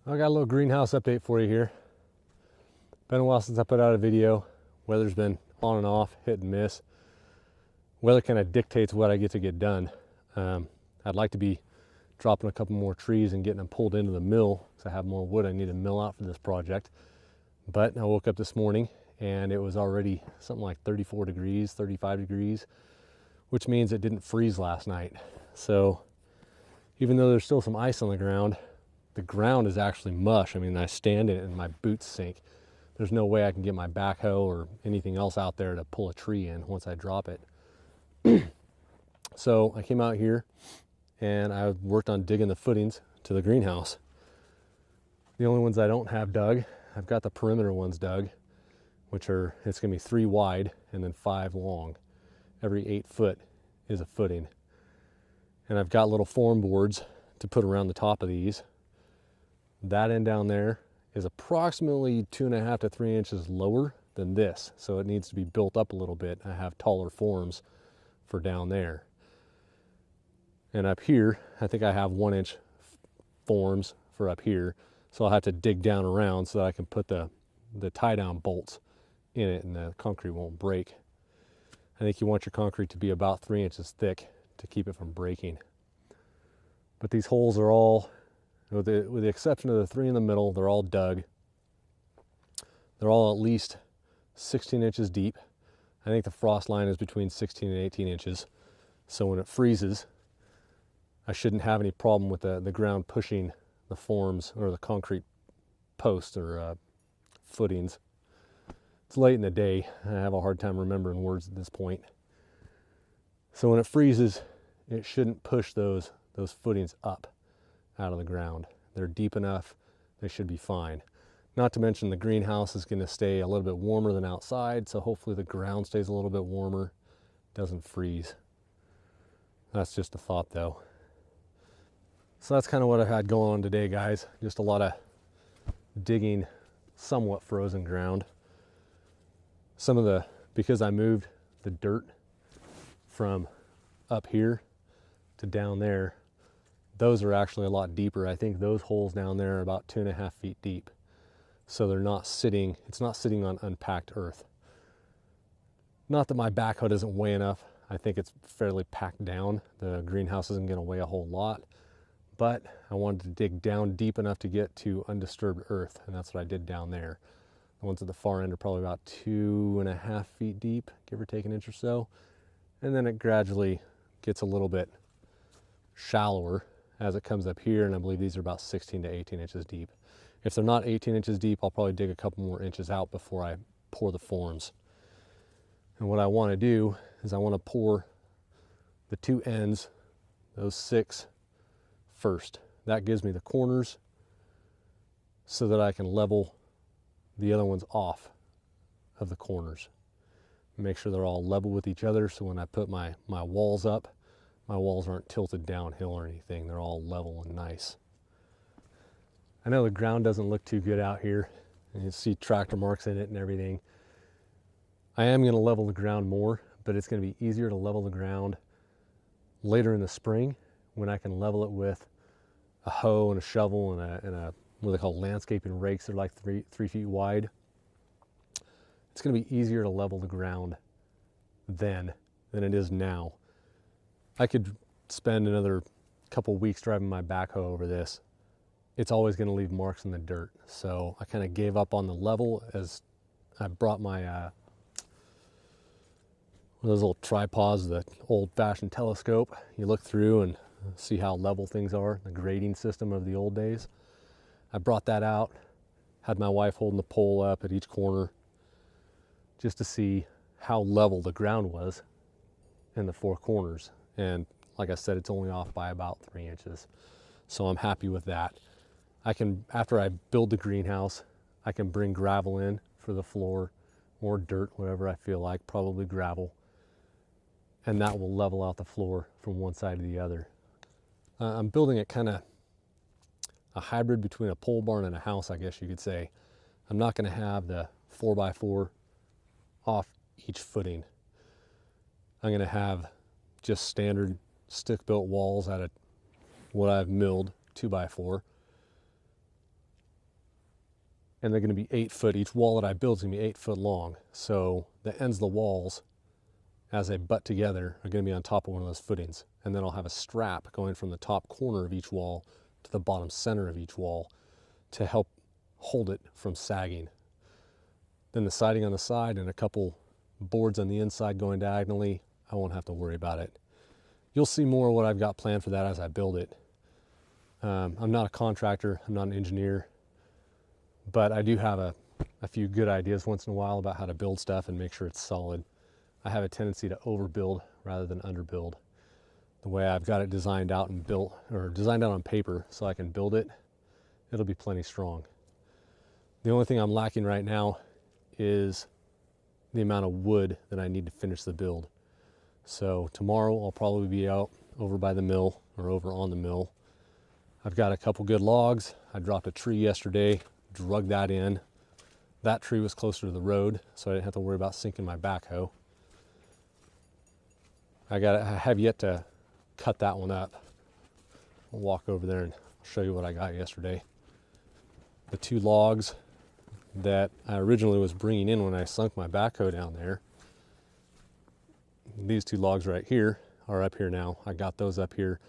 I got a little greenhouse update for you here. Been a while since I put out a video. Weather's been on and off, hit and miss. Weather kind of dictates what I get done. I'd like to be dropping a couple more trees and getting them pulled into the mill because I have more wood I need to mill out for this project. But I woke up this morning and it was already something like 34 degrees, 35 degrees, which means it didn't freeze last night. So even though there's still some ice on the ground is actually mush. I mean, I stand in it and my boots sink. There's no way I can get my backhoe or anything else out there to pull a tree in once I drop it. So I came out here and I worked on digging the footings to the greenhouse. The only ones I don't have dug, I've got the perimeter ones dug, which are, it's gonna be 3 wide and then 5 long. Every 8 foot is a footing. And I've got little form boards to put around the top of these. That end down there is approximately 2.5 to 3 inches lower than this. So it needs to be built up a little bit. I have taller forms for down there. And up here, I think I have 1 inch forms for up here. So I'll have to dig down around so that I can put the tie down bolts in it and the concrete won't break. I think you want your concrete to be about 3 inches thick to keep it from breaking. But these holes are all, with the exception of the 3 in the middle, they're all dug. They're all at least 16 inches deep. I think the frost line is between 16 and 18 inches. So when it freezes, I shouldn't have any problem with the ground pushing the forms or the concrete posts or footings. It's late in the day. I have a hard time remembering words at this point. So when it freezes, it shouldn't push those footings up out of the ground. They're deep enough, they should be fine. Not to mention the greenhouse is going to stay a little bit warmer than outside, so hopefully the ground stays a little bit warmer, doesn't freeze. That's just a thought though. So that's kind of what I had going on today, guys. Just a lot of digging somewhat frozen ground. Because I moved the dirt from up here to down there, those are actually a lot deeper. I think those holes down there are about 2.5 feet deep. So they're not sitting, it's not sitting on unpacked earth. Not that my backhoe doesn't weigh enough. I think it's fairly packed down. The greenhouse isn't gonna weigh a whole lot, but I wanted to dig down deep enough to get to undisturbed earth, and that's what I did down there. The ones at the far end are probably about 2.5 feet deep, give or take an inch or so. And then it gradually gets a little bit shallower as it comes up here, and I believe these are about 16 to 18 inches deep. If they're not 18 inches deep, I'll probably dig a couple more inches out before I pour the forms. And what I want to do is I want to pour the 2 ends, those 6, first. That gives me the corners so that I can level the other ones off of the corners. Make sure they're all level with each other, so when I put my walls up, my walls aren't tilted downhill or anything. They're all level and nice. I know the ground doesn't look too good out here, and you see tractor marks in it and everything. I am going to level the ground more, but it's going to be easier to level the ground later in the spring when I can level it with a hoe and a shovel and a what they call landscaping rakes. They're like 3 feet wide. It's going to be easier to level the ground then than it is now. I could spend another couple weeks driving my backhoe over this. It's always going to leave marks in the dirt. So I kind of gave up on the level as I brought my one of those little tripods, the old-fashioned telescope. You look through and see how level things are, the grading system of the old days. I brought that out, had my wife holding the pole up at each corner just to see how level the ground was in the 4 corners. And like I said, it's only off by about 3 inches. So I'm happy with that. After I build the greenhouse, I can bring gravel in for the floor or dirt, whatever I feel like, probably gravel. And that will level out the floor from one side to the other. I'm building it kind of a hybrid between a pole barn and a house, I guess you could say. I'm not going to have the 4x4 off each footing. I'm going to have just standard stick-built walls out of what I've milled 2x4. and they're going to be 8 foot. Each wall that I build is going to be 8 foot long. So the ends of the walls, as they butt together, are going to be on top of one of those footings. And then I'll have a strap going from the top corner of each wall to the bottom center of each wall to help hold it from sagging. Then the siding on the side and a couple boards on the inside going diagonally, I won't have to worry about it. You'll see more of what I've got planned for that as I build it. I'm not a contractor, I'm not an engineer, but I do have a few good ideas once in a while about how to build stuff and make sure it's solid. I have a tendency to overbuild rather than underbuild. The way I've got it designed out and built, or designed out on paper so I can build it, it'll be plenty strong. The only thing I'm lacking right now is the amount of wood that I need to finish the build. So tomorrow I'll probably be out over by the mill or over on the mill. I've got a couple good logs. I dropped a tree yesterday, drug that in. That tree was closer to the road, so I didn't have to worry about sinking my backhoe. I have yet to cut that one up. I'll walk over there and show you what I got yesterday. The 2 logs that I originally was bringing in when I sunk my backhoe down there. These 2 logs right here are up here now. I got those up here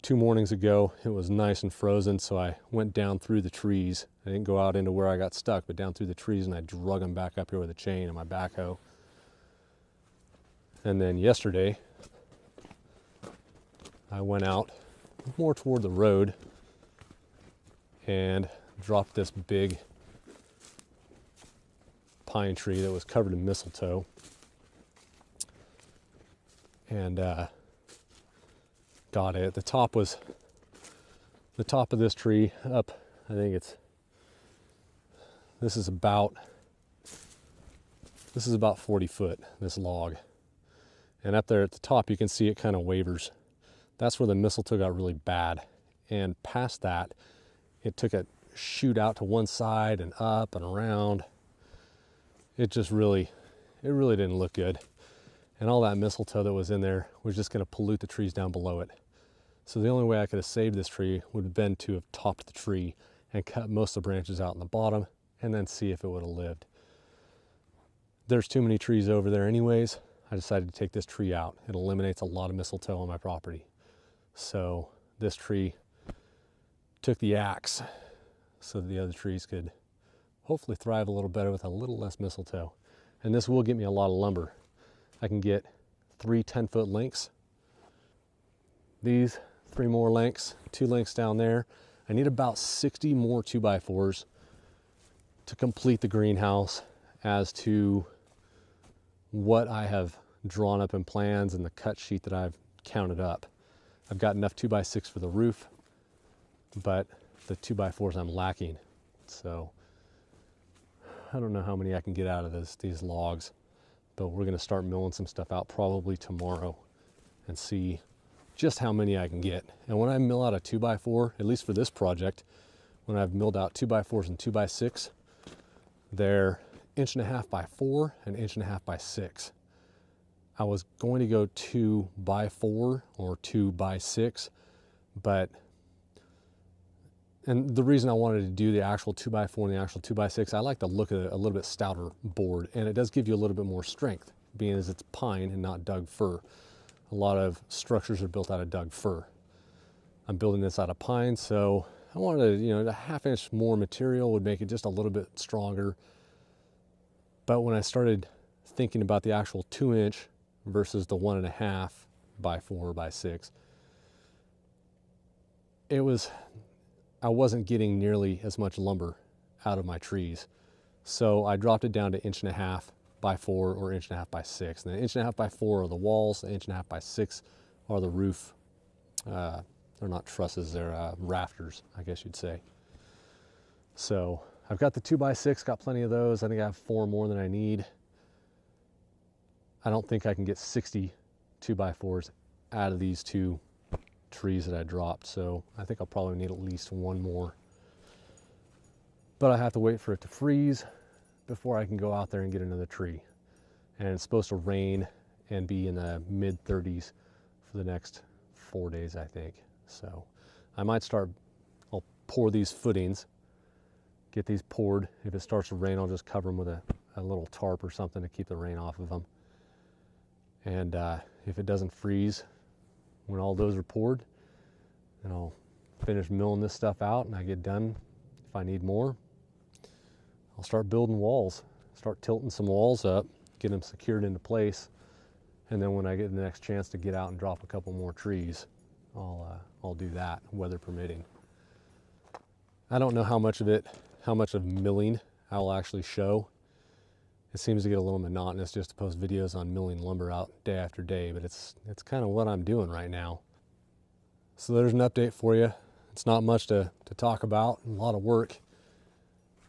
2 mornings ago. It was nice and frozen, so I went down through the trees. I didn't go out into where I got stuck, but down through the trees, and I drug them back up here with a chain and my backhoe. And then yesterday, I went out more toward the road and dropped this big pine tree that was covered in mistletoe. And got it. The top of this tree up, I think this is about 40 foot, this log. And up there at the top, you can see it kind of wavers. That's where the mistletoe got really bad. And past that, it took a shoot out to one side and up and around. It really didn't look good. And all that mistletoe that was in there was just going to pollute the trees down below it. So the only way I could have saved this tree would have been to have topped the tree and cut most of the branches out in the bottom and then see if it would have lived. There's too many trees over there anyways. I decided to take this tree out. It eliminates a lot of mistletoe on my property. So this tree took the axe so that the other trees could hopefully thrive a little better with a little less mistletoe. And this will get me a lot of lumber. I can get 3 10-foot lengths. These 3 more lengths, 2 lengths down there. I need about 60 more 2x4s to complete the greenhouse as to what I have drawn up in plans and the cut sheet that I've counted up. I've got enough 2x6 for the roof, but the 2x4s I'm lacking. So I don't know how many I can get out of these logs, but we're gonna start milling some stuff out probably tomorrow and see just how many I can get. And when I mill out a 2x4, at least for this project, when I've milled out 2x4s and 2x6, they're 1.5 by 4 and 1.5 by 6. I was going to go 2x4 or 2x6, and the reason I wanted to do the actual 2x4 and the actual 2x6, I like the look of a little bit stouter board, and it does give you a little bit more strength, being as it's pine and not Doug fir. A lot of structures are built out of Doug fir. I'm building this out of pine, so I wanted to, a 1/2 inch more material would make it just a little bit stronger. But when I started thinking about the actual 2-inch versus the 1.5 by 4 by 6, I wasn't getting nearly as much lumber out of my trees. So I dropped it down to 1.5 by 4 or 1.5 by 6. And the 1.5 by 4 are the walls, the 1.5 by 6 are the roof. They're not trusses, they're rafters, I guess you'd say. So I've got the 2x6, got plenty of those. I think I have 4 more than I need. I don't think I can get 60 2x4s out of these 2 trees that I dropped, so I think I'll probably need at least 1 more. But I have to wait for it to freeze before I can go out there and get another tree. And it's supposed to rain and be in the mid-30s for the next 4 days, I think. So I might I'll pour these footings, get these poured. If it starts to rain, I'll just cover them with a little tarp or something to keep the rain off of them. And if it doesn't freeze when all those are poured, then I'll finish milling this stuff out, and I get done. If I need more, I'll start building walls, start tilting some walls up, get them secured into place, and then when I get the next chance to get out and drop a couple more trees, I'll do that, weather permitting. I don't know how much of milling I'll actually show. It seems to get a little monotonous just to post videos on milling lumber out day after day, but it's kind of what I'm doing right now. So there's an update for you. It's not much to talk about, a lot of work,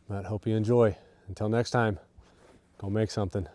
but hope you enjoy. Until next time, go make something.